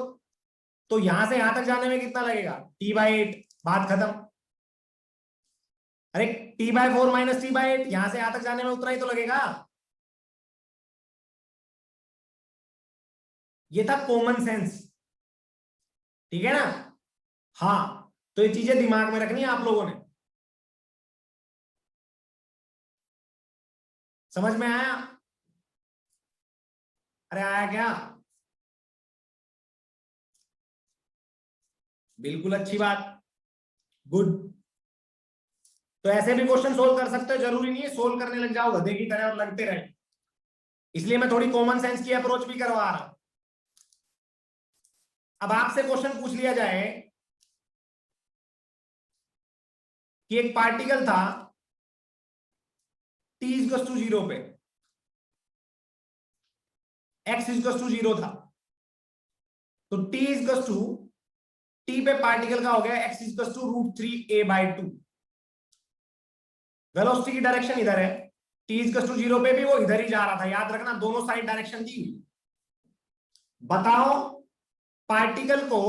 तो यहां से यहां तक जाने में कितना लगेगा, t/8, बात खत्म। अरे t/4 माइनस t/8, यहां से यहां तक जाने में उतना ही तो लगेगा, ये था कॉमन सेंस, ठीक है ना। हाँ, तो ये चीजें दिमाग में रखनी है आप लोगों ने, समझ में आया, अरे आया क्या, बिल्कुल अच्छी बात, गुड। तो ऐसे भी क्वेश्चन सोल्व कर सकते हो, जरूरी नहीं है सोल्व करने लग जाओ गधे की तरह और लगते रहे, इसलिए मैं थोड़ी कॉमन सेंस की अप्रोच भी करवा रहा हूं। अब आपसे क्वेश्चन पूछ लिया जाए कि एक पार्टिकल था t इक्वल टू 0 पे, x इक्वल टू 0 था, तो t इक्वल टू t पे पार्टिकल का हो गया x equal to √3a/2, velocity की डायरेक्शन इधर है, t इक्वल टू 0 पे भी वो इधर ही जा रहा था, याद रखना दोनों साइड डायरेक्शन दी हुई। बताओ पार्टिकल को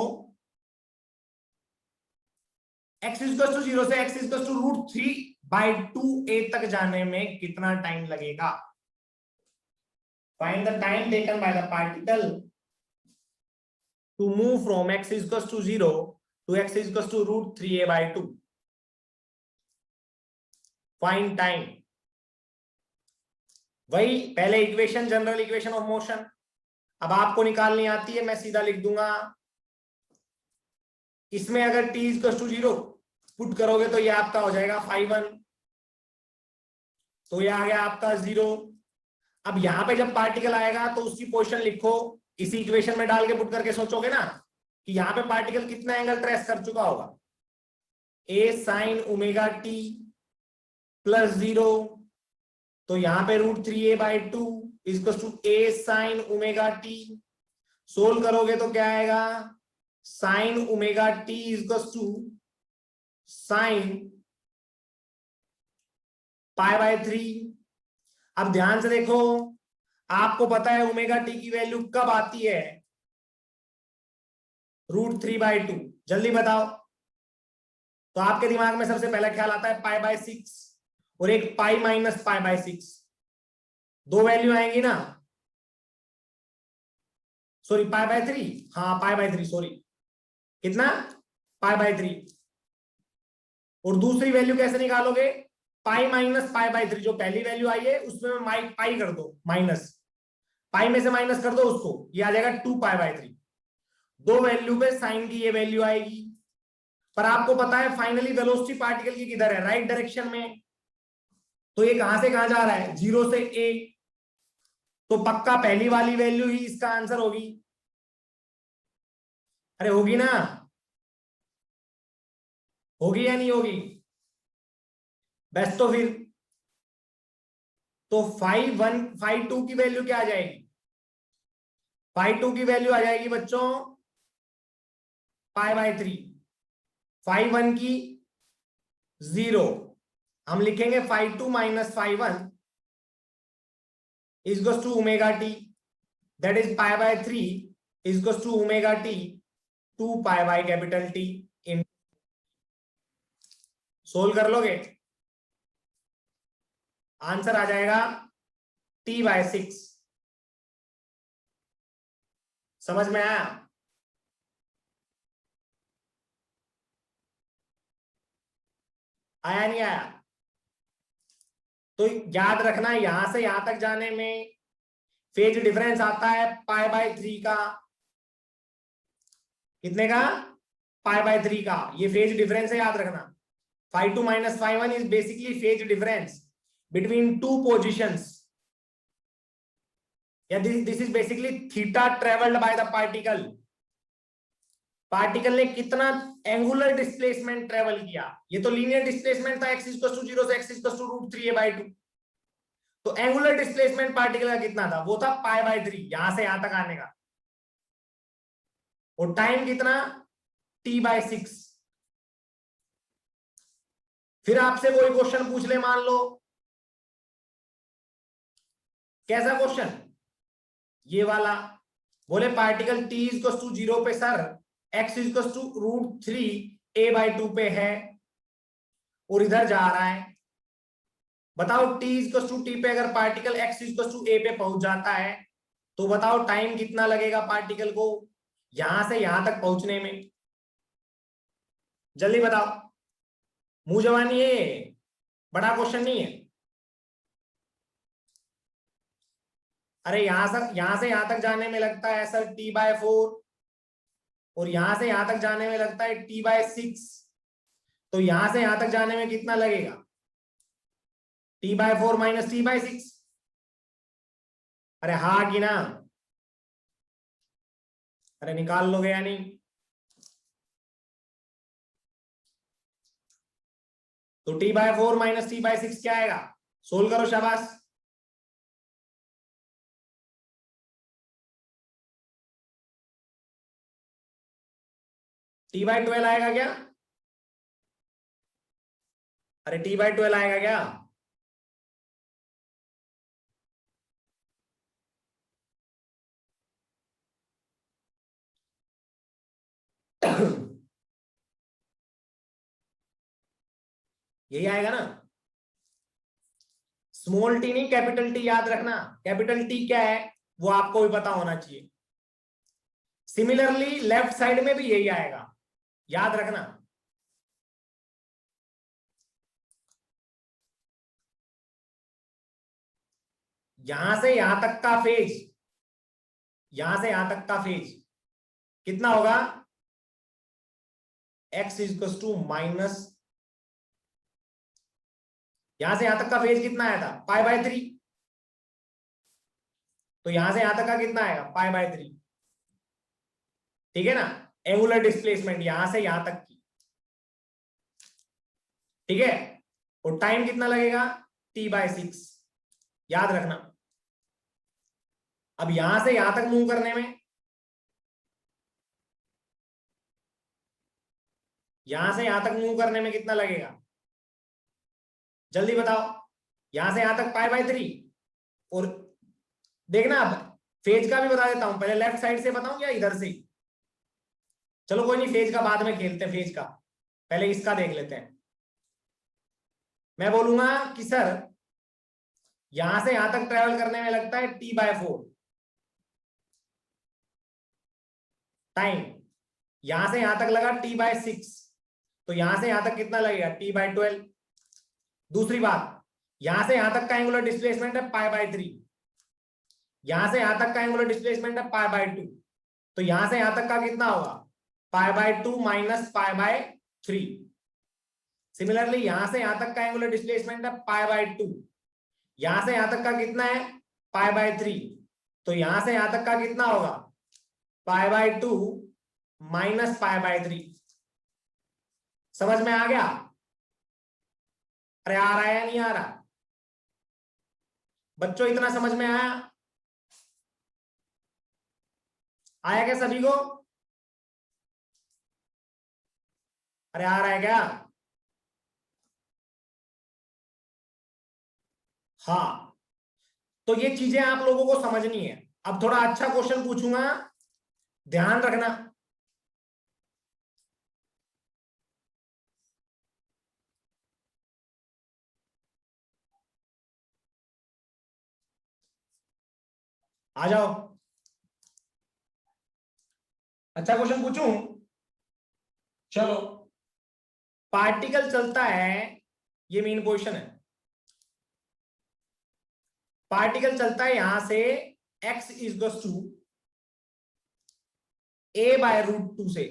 x इक्वल टू 0 से x इक्वल टू √3/2a तक जाने में कितना टाइम लगेगा, find the time taken by the particle to move from x equals to 0 to x equals to √3a/2, find time। वही पहले equation, general equation of motion, अब आपको निकालनी आती है, मैं सीधा लिख दूंगा, इसमें अगर t इक्वल टू 0 पुट करोगे तो ये आपका हो जाएगा phi1, तो ये आ गया आपका 0। अब यहां पे जब पार्टिकल आएगा तो उसकी पोजीशन लिखो, इसी इक्वेशन में डाल के पुट करके सोचोगे ना कि यहाँ पे पार्टिकल कितना एंगल ट्रेस कर चुका होगा, a sin omega t plus 0, तो यहाँ पे √3a/2 equal to a sin omega t, solve करोगे तो क्या आएगा, sin omega t equal to sin π/3। अब ध्यान से देखो, आपको पता है ओमेगा टी की वैल्यू कब आती है? √3/2। जल्दी बताओ। तो आपके दिमाग में सबसे पहला ख्याल आता है π/6 और एक π-π/6। दो वैल्यू आएंगी ना, सॉरी π/3, हाँ π/3, सॉरी कितना, π/3। और दूसरी वैल्यू कैसे निकालोगे? π-π/3, जो पहली वैल्यू आई है उसमें पाई कर दो, माइनस पाई में से माइनस कर दो उसको, ये आ जाएगा 2π/3। दो वैल्यू पे साइन की ये वैल्यू आएगी। पर आपको पता है फाइनली वेलोसिटी पार्टिकल की किधर है? राइट डायरेक्शन में। तो ये कहां से कहां जा रहा है? 0 से a। तो पक्का पहली वाली वैल्यू ही इसका आंसर होगी। अरे होगी ना, होगी या नहीं होगी? बस तो फिर तो φ1 φ2 की वैल्यू क्या आ जाएगी? φ2 की वैल्यू आ जाएगी बच्चों π/3। φ1 की 0। हम लिखेंगे φ2 - φ1 is equals to omega t, that is π/3 is equals to omega t 2π/T in. Solve कर लोगे, आंसर आ जाएगा T/6। समझ में आया? आया नहीं आया? तो याद रखना यहां से यहां तक जाने में फेज डिफरेंस आता है π/3 का। कितने का? π/3 का। ये फेज डिफरेंस है, याद रखना। φ2 - φ1 is basically phase difference between two positions. Yeah, this is basically theta traveled by the particle. Particle ने कितना एंगुलर डिस्प्लेसमेंट ट्रेवल किया? ये तो लीनियर डिस्प्लेसमेंट था, x = 0 से x = √3a/2। तो एंगुलर डिस्प्लेसमेंट पार्टिकल का कितना था? वो था π/3, यहां से यहां तक आने का। और टाइम कितना? T/6। फिर आपसे कोई क्वेश्चन पूछ ले, मान लो कैसा क्वेश्चन, ये वाला, बोले पार्टिकल t = 0 पे सर x = √3a/2 पे है और इधर जा रहा है। बताओ t = t पे अगर पार्टिकल x = a पे पहुंच जाता है तो बताओ टाइम कितना लगेगा पार्टिकल को यहां से यहां तक पहुंचने में? जल्दी बताओ, मुंह जवानी है, बड़ा क्वेश्चन नहीं है। अरे यहां से यहां तक जाने में लगता है सर T/4 और यहां से यहां तक जाने में लगता है T/6। तो यहां से यहां तक जाने में कितना लगेगा? T/4 - T/6। अरे हाँ कि ना? अरे निकाल लोगे या नहीं? तो T/4 - T/6 क्या आएगा? सोल्व करो, शाबाश। T/12 आएगा क्या? अरे T/12 आएगा क्या? यही आएगा ना? स्मॉल टी नहीं, कैपिटल टी, याद रखना। कैपिटल टी क्या है वो आपको भी पता होना चाहिए। सिमिलरली लेफ्ट साइड में भी यही आएगा, याद रखना। यहां से यहां तक का फेज, यहां से यहां तक का फेज कितना होगा? x = यहां से यहां तक का फेज कितना आया था? π/3। तो यहां से यहां तक का कितना आएगा? π/3। ठीक है ना? एंगुलर डिस्प्लेसमेंट यहां से यहां तक की, ठीक है। और टाइम कितना लगेगा? T/6, याद रखना। अब यहां से यहां तक मूव करने में, यहां से यहां तक मूव करने में कितना लगेगा? जल्दी बताओ। यहां से यहां तक पाई बाय 3। और देखना अब फेज का भी बता देता हूं, पहले लेफ्ट साइड से बताऊं या इधर से? चलो कोई नहीं, फेज का बाद में खेलते हैं, फेज का पहले इसका देख लेते हैं। मैं बोलूंगा कि सर यहां से यहां तक ट्रेवल करने में लगता है t/4 टाइम, यहां से यहां तक लगा t/6, तो यहां से यहां तक कितना लगेगा t/12। दूसरी बात, यहां से यहां तक का एंगुलर डिस्प्लेसमेंट है π/3, यहां से यहां तक का एंगुलर डिस्प्लेसमेंट है π/2, तो यहां से यहां तक का कितना होगा π/2 माइनस π/3। सिमिलरली यहां से यहां तक का एंगुलर डिस्प्लेसमेंट है π/2, यहां से यहां तक का कितना है π/3, तो यहां से यहां तक का कितना होगा π/2 माइनस π/3। समझ में आ गया? अरे आ रहा है या नहीं आ रहा बच्चों? इतना समझ में आया? आया क्या सभी को? अरे आ रहा है क्या? हाँ, तो ये चीजें आप लोगों को समझनी है। अब थोड़ा अच्छा क्वेश्चन पूछूंगा, ध्यान रखना। आ जाओ, अच्छा क्वेश्चन पूछूं? चलो, पार्टिकल चलता है, ये मेन क्वेश्चन है। पार्टिकल चलता है यहां से x इज टू a/√2 से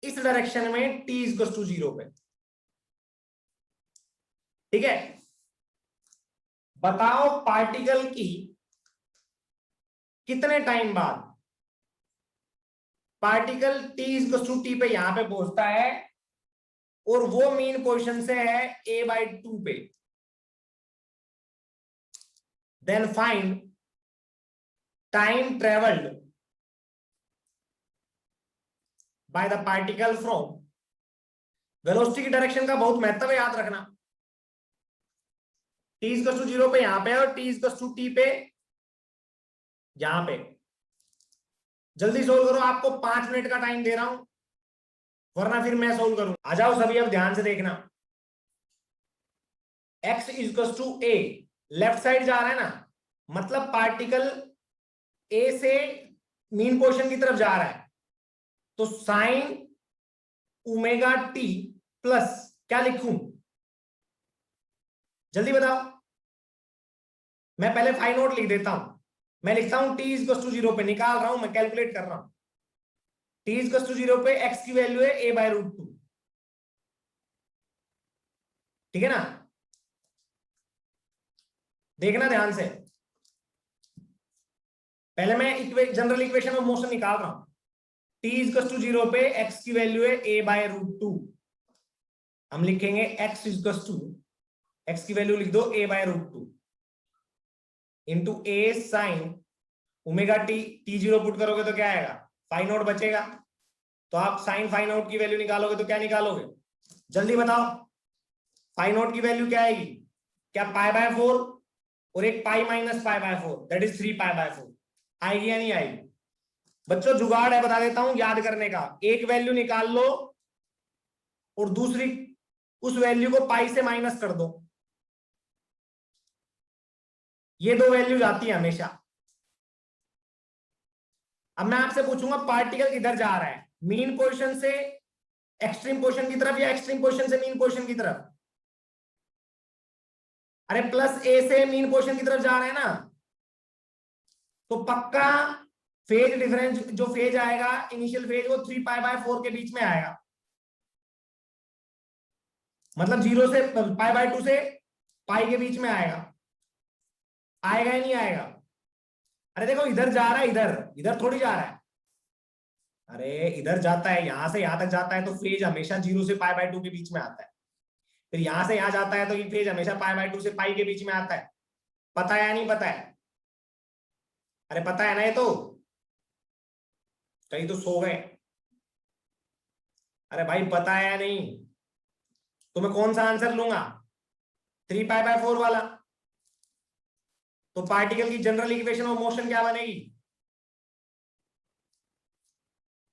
इस डायरेक्शन में t इज टू 0 पे। ठीक है, बताओ पार्टिकल की कितने टाइम बाद particle t is to t पे यहां पे पहुंचता है, और वो मेन पोजीशन से है a/2 पे। Then find time travelled by the particle from, velocity की डायरेक्शन का बहुत महत्व है, याद रखना। t इज टू 0 पे यहां पे और t इज टू t पे यहां पे। जल्दी सोल्व करो, आपको 5 मिनट का टाइम दे रहा हूं, वरना फिर मैं सोल्व करूं। आ जाओ सभी, अब ध्यान से देखना। x is to a, left side जा रहा है ना, मतलब पार्टिकल a से मीन पोजीशन की तरफ जा रहा है, तो साइन ओमेगा t प्लस क्या लिखूं? जल्दी बताओ, मैं पहले फाइव नोट लिख देता हूं। मैं लिखता हूं t इज टू 0 पे, निकाल रहा हूं मैं, कैलकुलेट कर रहा हूं। t इज टू 0 पे x की वैल्यू है a/√2, ठीक है ना? देखना ध्यान से, पहले मैं जनरल इक्वेशन ऑफ मोशन निकाल रहा हूं। t इज टू 0 पे x की वैल्यू है a/√2, हम लिखेंगे x इज टू, x की वैल्यू लिख दो a/√2 into a sine omega t 0 put करोगे तो क्या आएगा? फाइव नोट बचेगा, तो आप साइन फाइव नोट की वैल्यू निकालोगे तो क्या निकालोगे? जल्दी बताओ, फाइव नोट की वैल्यू क्या आएगी? क्या π/4 और एक पाई माइनस π/4, दैट इज 3π/4 आएगी या नहीं आएगी? बच्चों जुगाड़ है, बता देता हूं याद करने का। एक वैल्यू निकाल लो और दूसरी उस वैल्यू को पाई से माइनस कर दो, ये दो वैल्यूज आती है हमेशा। अब मैं आपसे पूछूंगा पार्टिकल किधर जा रहा है, मीन पोजीशन से एक्सट्रीम पोजीशन की तरफ या एक्सट्रीम पोजीशन से मीन पोजीशन की तरफ? अरे प्लस a से मीन पोजीशन की तरफ जा रहा है ना, तो पक्का फेज डिफरेंस जो फेज आएगा, इनिशियल फेज, वो 3π/4 के बीच में आएगा। मतलब 0 से π/2 से पाई के बीच में आएगा। आएगा ही नहीं आएगा? अरे देखो इधर जा रहा है, इधर इधर थोड़ी जा रहा है। अरे इधर जाता है, यहां से यहां तक जाता है तो फेज हमेशा 0 से π/2 के बीच में आता है। फिर यहां से यहां जाता है तो ये फेज हमेशा π/2 से पाई के बीच में आता है। पता है या नहीं पता है? अरे पता है ना, ये तो कहीं तो सो गए। अरे भाई पता है या नहीं? तो मैं कौन सा आंसर लूंगा? 3π/4 वाला। तो पार्टिकल की जनरल इक्वेशन ऑफ मोशन क्या बनेगी?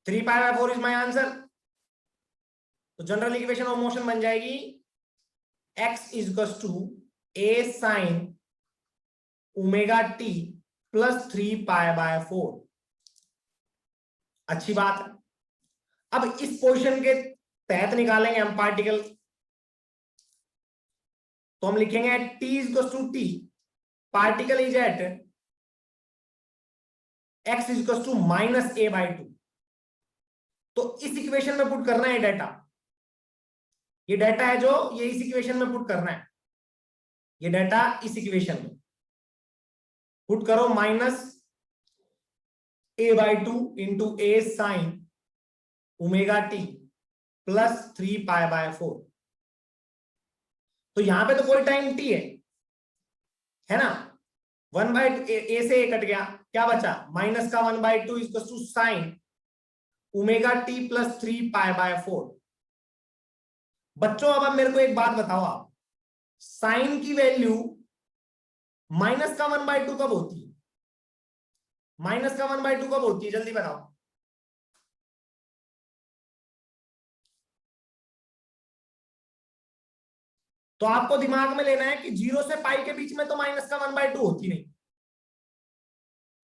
3π/4 इज माय आंसर। तो जनरल इक्वेशन ऑफ मोशन बन जाएगी x is equal to a sin omega t plus 3π/4। अच्छी बात है। अब इस पोजीशन के तहत निकालेंगे हम पार्टिकल। तो हम लिखेंगे t is equal to t, particle is at x is equal to -a/2। तो इस इक्वेशन में पुट करना है डाटा। ये डाटा है जो ये इस इक्वेशन में पुट करना है। ये डाटा इस इक्वेशन में पुट करो, -a/2 into a sine omega t plus 3π/4। तो यहां पे तो कोई टाइम t है ना। 1/2 a से a कट गया, क्या बचा? माइनस का 1/2 is to sine omega t plus 3π/4। बच्चों अब मेरे को एक बात बताओ, आप साइन की वैल्यू माइनस का 1/2 कब होती है? माइनस का 1/2 कब होती है, जल्दी बताओ। तो आपको दिमाग में लेना है कि 0 से पाई के बीच में तो माइनस का 1/2 होती नहीं।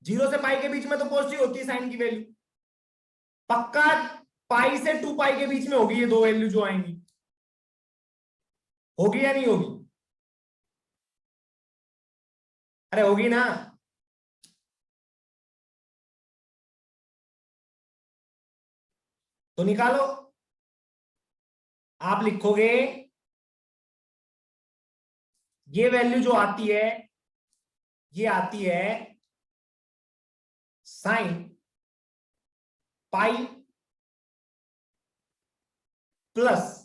0 से पाई के बीच में तो पॉजिटिव होती है साइन की वैल्यू। पक्का पाई से 2π के बीच में होगी ये दो वैल्यू जो आएंगी। होगी या नहीं होगी? अरे होगी ना। तो निकालो। आप लिखोगे ये वैल्यू जो आती है ये आती है साइन पाई प्लस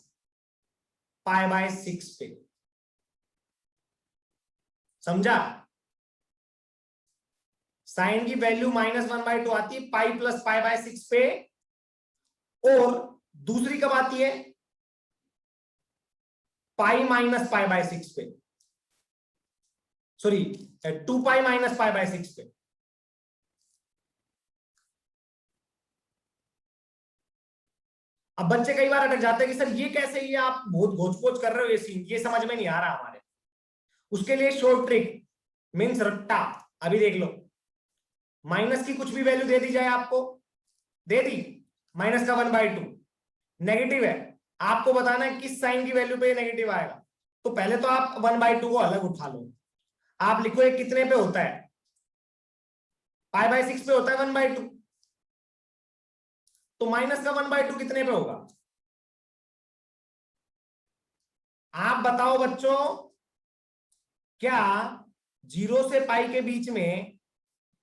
π/6 पे। समझा? साइन की वैल्यू -1/2 आती है पाई प्लस π/6 पे। और दूसरी कब आती है? पाई माइनस π/6 पे, सॉरी 2π माइनस π/6 पे। अब बच्चे कई बार अटक जाते हैं कि सर ये कैसे, ये आप बहुत घोच-पोच कर रहे हो, ये सीन ये समझ में नहीं आ रहा हमारे। उसके लिए शॉर्ट ट्रिक मीन्स रट्टा। अभी देख लो, माइनस की कुछ भी वैल्यू दे दी जाए आपको, दे दी माइनस का 1/2 नेगेटिव है, आपको बताना है किस साइन की वैल्यू पे नेगेटिव आएगा। तो पहले तो आप 1/2 को अलग उठा लो। आप लिखो ये कितने पे होता है? π/6 पे होता है 1/2। तो माइनस का 1/2 कितने पे होगा? आप बताओ बच्चों, क्या 0 से पाई के बीच में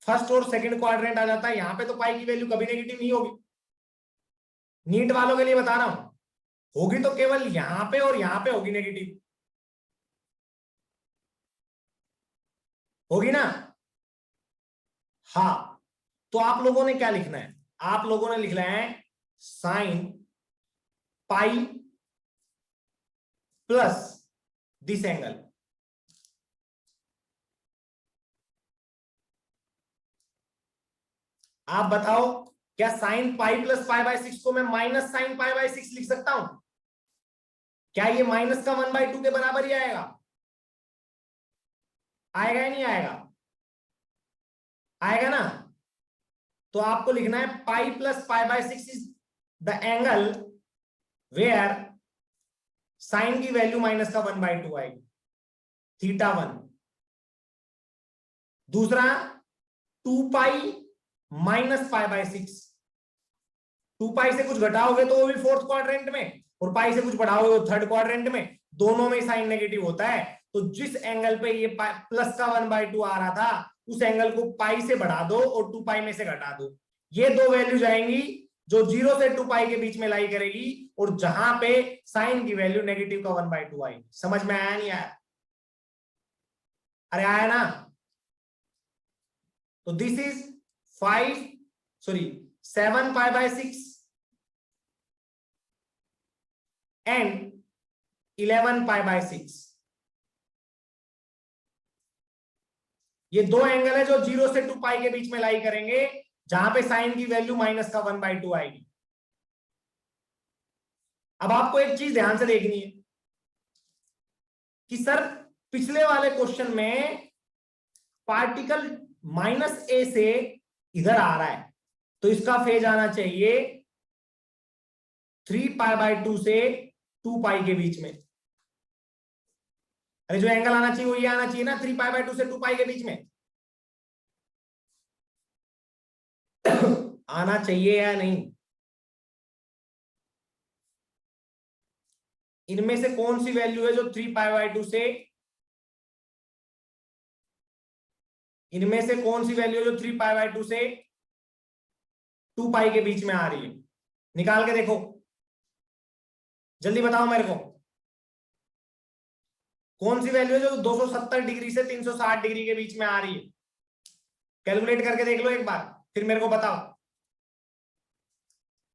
फर्स्ट और सेकंड क्वाड्रेंट आ जाता है? यहां पे तो पाई की वैल्यू कभी नेगेटिव नहीं होगी। नीट वालों के लिए बता रहा हूं, होगी तो केवल यहां पे और यहां पे होगी नेगेटिव। होगी ना? हाँ। तो आप लोगों ने क्या लिखना है? आप लोगों ने लिखना है sine pi plus this angle. आप बताओ, क्या साइन पाई प्लस π/6 को मैं माइनस साइन π/6 लिख सकता हूं? क्या ये माइनस का 1/2 के बराबर ही आएगा? आएगा या नहीं आएगा? आएगा ना। तो आपको लिखना है pi plus π/6 is the angle where sine की वैल्यू माइनस का 1/2 आएगी, θ1। दूसरा 2π माइनस π/6। 2π से कुछ घटाओगे तो वो भी फोर्थ क्वाड्रेंट में, और पाई से कुछ बढ़ाओगे तो थर्ड क्वाड्रेंट में। दोनों में साइन नेगेटिव होता है। तो जिस एंगल पे ये प्लस का 1/2 आ रहा था, उस एंगल को पाई से बढ़ा दो और 2π में से घटा दो। ये दो वैल्यू जाएंगी जो 0 से 2π के बीच में लाई करेगी, और जहां पे साइन की वैल्यू नेगेटिव का 1/2 आएगी। समझ में आया नहीं आया? अरे आया ना। तो दिस इज 7π/6 and 11π/6। ये दो एंगल है जो 0 से 2 पाई के बीच में लाई करेंगे, जहां पे साइन की वैल्यू माइनस का 1/2 आएगी। अब आपको एक चीज ध्यान से देखनी है कि सर पिछले वाले क्वेश्चन में पार्टिकल -a से इधर आ रहा है, तो इसका फेज आना चाहिए 3π/2 से 2 पाई के बीच में। अरे जो एंगल आना चाहिए वो ये आना चाहिए ना, 3π/2 से 2 पाई के बीच में आना चाहिए या नहीं? इनमें से कौन सी वैल्यू है जो 3π/2 से, इनमें से कौन सी वैल्यू है जो 3π/2 से 2 पाई के बीच में आ रही है? निकाल के देखो, जल्दी बताओ मेरे को, कौन सी वैल्यू है जो 270 डिग्री से 360 डिग्री के बीच में आ रही है? कैलकुलेट करके देख लो एक बार, फिर मेरे को बताओ।